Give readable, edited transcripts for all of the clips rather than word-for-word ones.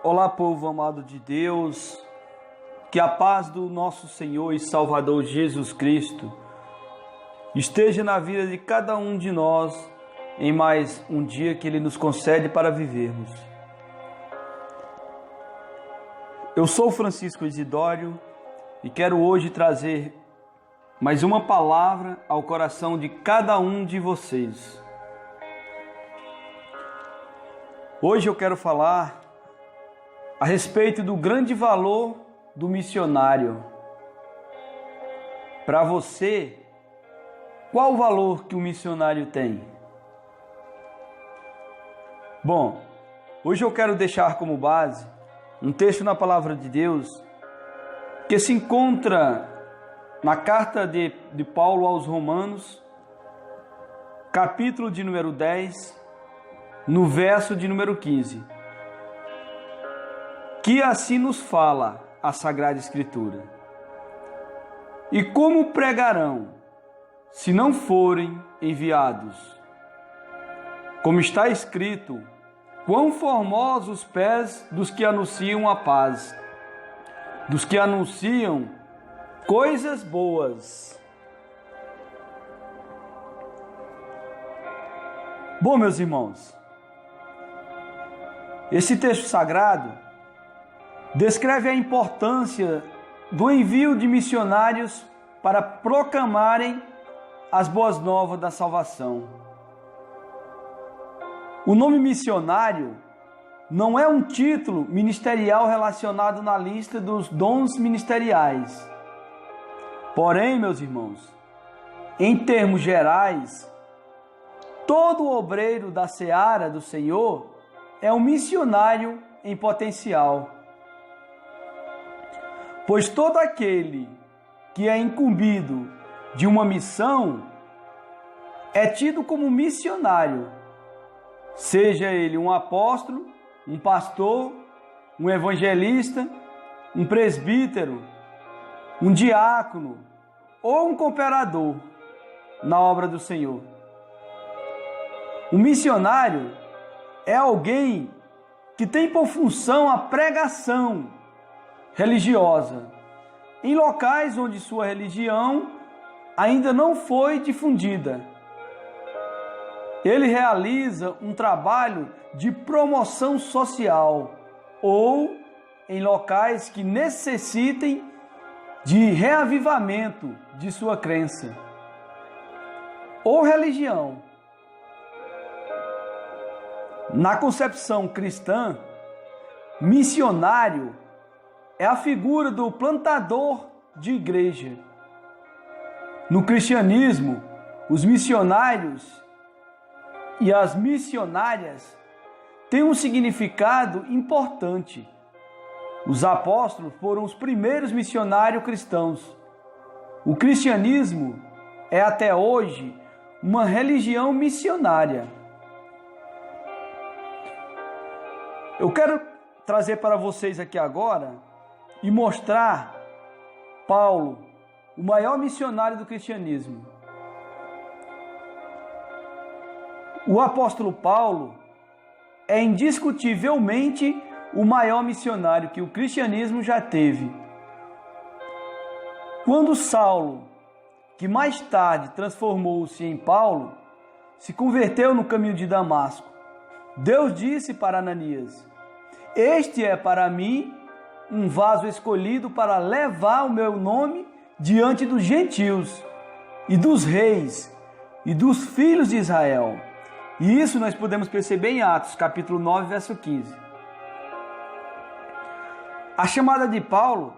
Olá, povo amado de Deus, que a paz do nosso Senhor e Salvador Jesus Cristo esteja na vida de cada um de nós em mais um dia que Ele nos concede para vivermos. Eu sou Francisco Isidório e quero hoje trazer mais uma palavra ao coração de cada um de vocês. Hoje eu quero falar a respeito do grande valor do missionário. Para você, qual o valor que o missionário tem? Bom, hoje eu quero deixar como base um texto na Palavra de Deus que se encontra na carta de Paulo aos Romanos, capítulo de número 10, no verso de número 15. Que assim nos fala a Sagrada Escritura. E como pregarão, se não forem enviados? Como está escrito, quão formosos os pés dos que anunciam a paz, dos que anunciam coisas boas. Bom, meus irmãos, esse texto sagrado descreve a importância do envio de missionários para proclamarem as boas novas da salvação. O nome missionário não é um título ministerial relacionado na lista dos dons ministeriais. Porém, meus irmãos, em termos gerais, todo obreiro da seara do Senhor é um missionário em potencial. Pois todo aquele que é incumbido de uma missão é tido como missionário, seja ele um apóstolo, um pastor, um evangelista, um presbítero, um diácono ou um cooperador na obra do Senhor. Um missionário é alguém que tem por função a pregação religiosa em locais onde sua religião ainda não foi difundida. Ele realiza um trabalho de promoção social ou em locais que necessitem de reavivamento de sua crença ou religião. Na concepção cristã, missionário é a figura do plantador de igreja. No cristianismo, os missionários e as missionárias têm um significado importante. Os apóstolos foram os primeiros missionários cristãos. O cristianismo é até hoje uma religião missionária. Eu quero trazer para vocês aqui agora e mostrar Paulo, o maior missionário do cristianismo. O apóstolo Paulo é indiscutivelmente o maior missionário que o cristianismo já teve. Quando Saulo, que mais tarde transformou-se em Paulo, se converteu no caminho de Damasco, Deus disse para Ananias: "Este é para mim um vaso escolhido para levar o meu nome diante dos gentios e dos reis e dos filhos de Israel." E isso nós podemos perceber em Atos, capítulo 9, verso 15. A chamada de Paulo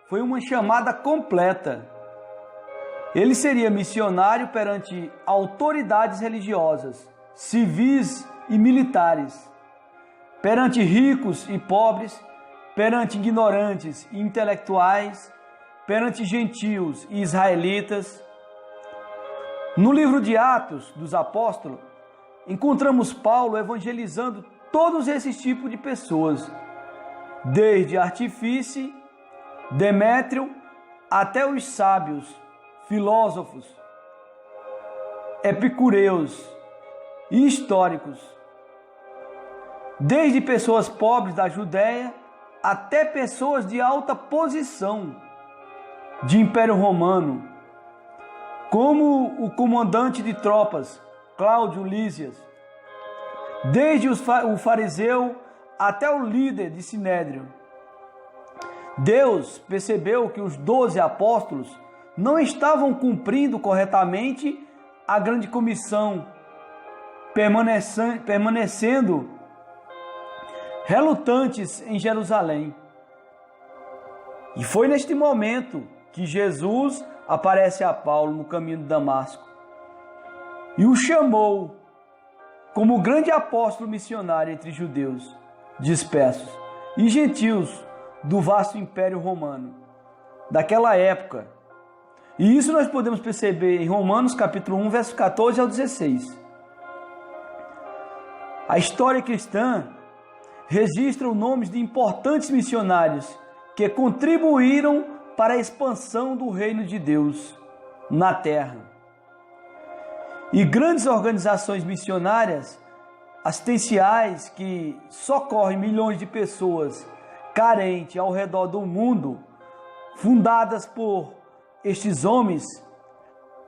foi uma chamada completa. Ele seria missionário perante autoridades religiosas, civis e militares, perante ricos e pobres, perante ignorantes e intelectuais, perante gentios e israelitas. No livro de Atos dos Apóstolos, encontramos Paulo evangelizando todos esses tipos de pessoas, desde artífice, Demétrio, até os sábios, filósofos, epicureus e históricos. desde pessoas pobres da Judéia até pessoas de alta posição de Império Romano, como o comandante de tropas, Cláudio Lísias, desde o fariseu até o líder de Sinédrio. Deus percebeu que os 12 apóstolos não estavam cumprindo corretamente a grande comissão, permanecendo relutantes em Jerusalém. E foi neste momento que Jesus aparece a Paulo no caminho de Damasco e o chamou como grande apóstolo missionário entre judeus dispersos e gentios do vasto Império Romano daquela época. E isso nós podemos perceber em Romanos capítulo 1, verso 14 ao 16. A história cristã registra os nomes de importantes missionários que contribuíram para a expansão do reino de Deus na terra. E grandes organizações missionárias assistenciais que socorrem milhões de pessoas carentes ao redor do mundo, fundadas por estes homens,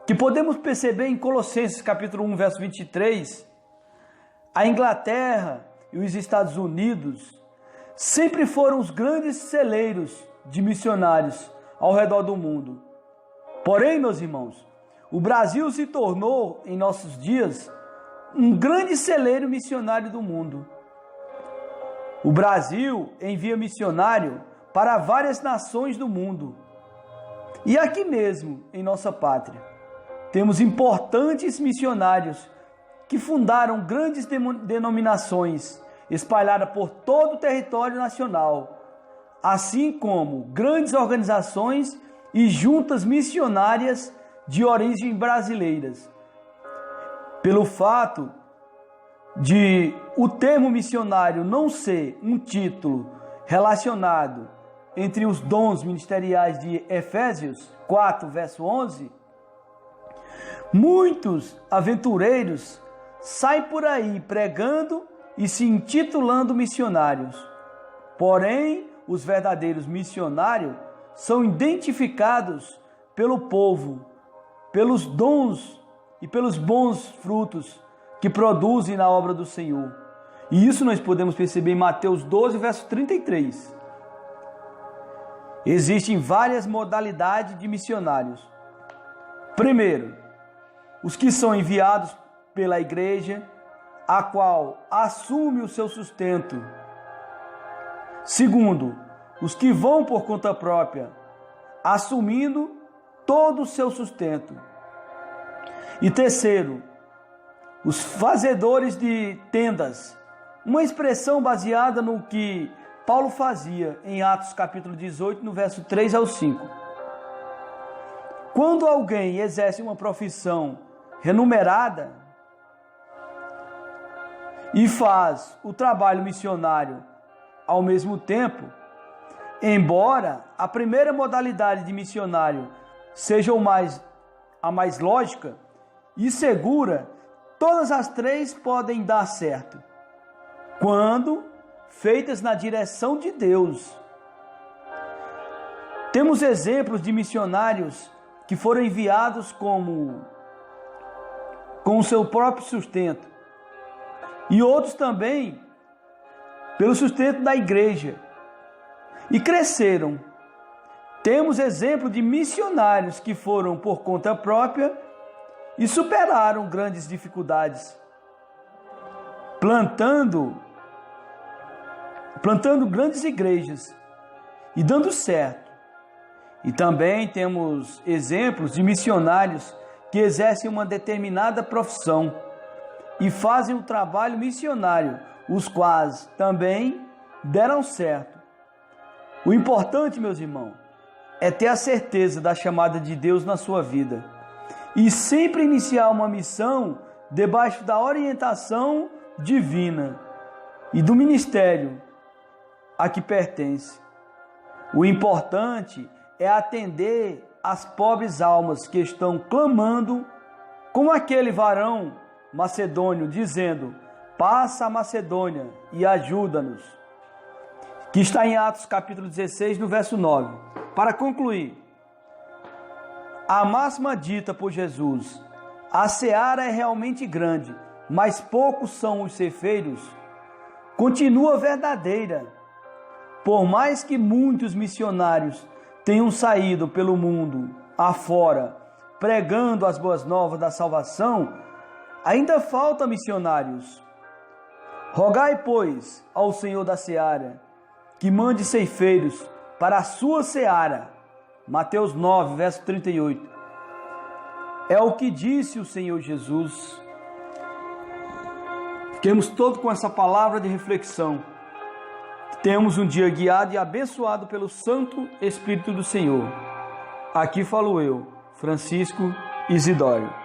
que podemos perceber em Colossenses capítulo 1, verso 23, a Inglaterra e os Estados Unidos sempre foram os grandes celeiros de missionários ao redor do mundo. Porém, meus irmãos, o Brasil se tornou, em nossos dias, um grande celeiro missionário do mundo. O Brasil envia missionário para várias nações do mundo. E aqui mesmo, em nossa pátria, temos importantes missionários que fundaram grandes denominações espalhadas por todo o território nacional, assim como grandes organizações e juntas missionárias de origem brasileiras. Pelo fato de o termo missionário não ser um título relacionado entre os dons ministeriais de Efésios 4, verso 11, muitos aventureiros saem por aí pregando e se intitulando missionários. Porém, os verdadeiros missionários são identificados pelo povo, pelos dons e pelos bons frutos que produzem na obra do Senhor. E isso nós podemos perceber em Mateus 12, verso 33. Existem várias modalidades de missionários. Primeiro, os que são enviados pela igreja, a qual assume o seu sustento. Segundo, os que vão por conta própria, assumindo todo o seu sustento. E terceiro, os fazedores de tendas, uma expressão baseada no que Paulo fazia em Atos capítulo 18, no verso 3 ao 5. Quando alguém exerce uma profissão remunerada e faz o trabalho missionário ao mesmo tempo, embora a primeira modalidade de missionário seja a mais lógica e segura, todas as três podem dar certo, quando feitas na direção de Deus. Temos exemplos de missionários que foram enviados com o seu próprio sustento, e outros também pelo sustento da igreja, e cresceram. Temos exemplo de missionários que foram por conta própria e superaram grandes dificuldades, plantando grandes igrejas e dando certo. E também temos exemplos de missionários que exercem uma determinada profissão e fazem o trabalho missionário, os quais também deram certo. O importante, meus irmãos, é ter a certeza da chamada de Deus na sua vida e sempre iniciar uma missão debaixo da orientação divina e do ministério a que pertence. O importante é atender às pobres almas que estão clamando, como aquele varão macedônio, dizendo: passa a Macedônia e ajuda-nos. Que está em Atos capítulo 16, no verso 9. Para concluir, a máxima dita por Jesus, a seara é realmente grande, mas poucos são os ceifeiros, continua verdadeira. Por mais que muitos missionários tenham saído pelo mundo afora, pregando as boas novas da salvação, ainda falta missionários. Rogai, pois, ao Senhor da seara, que mande ceifeiros para a sua seara. Mateus 9, verso 38. É o que disse o Senhor Jesus. Fiquemos todos com essa palavra de reflexão. Temos um dia guiado e abençoado pelo Santo Espírito do Senhor. Aqui falo eu, Francisco Isidório.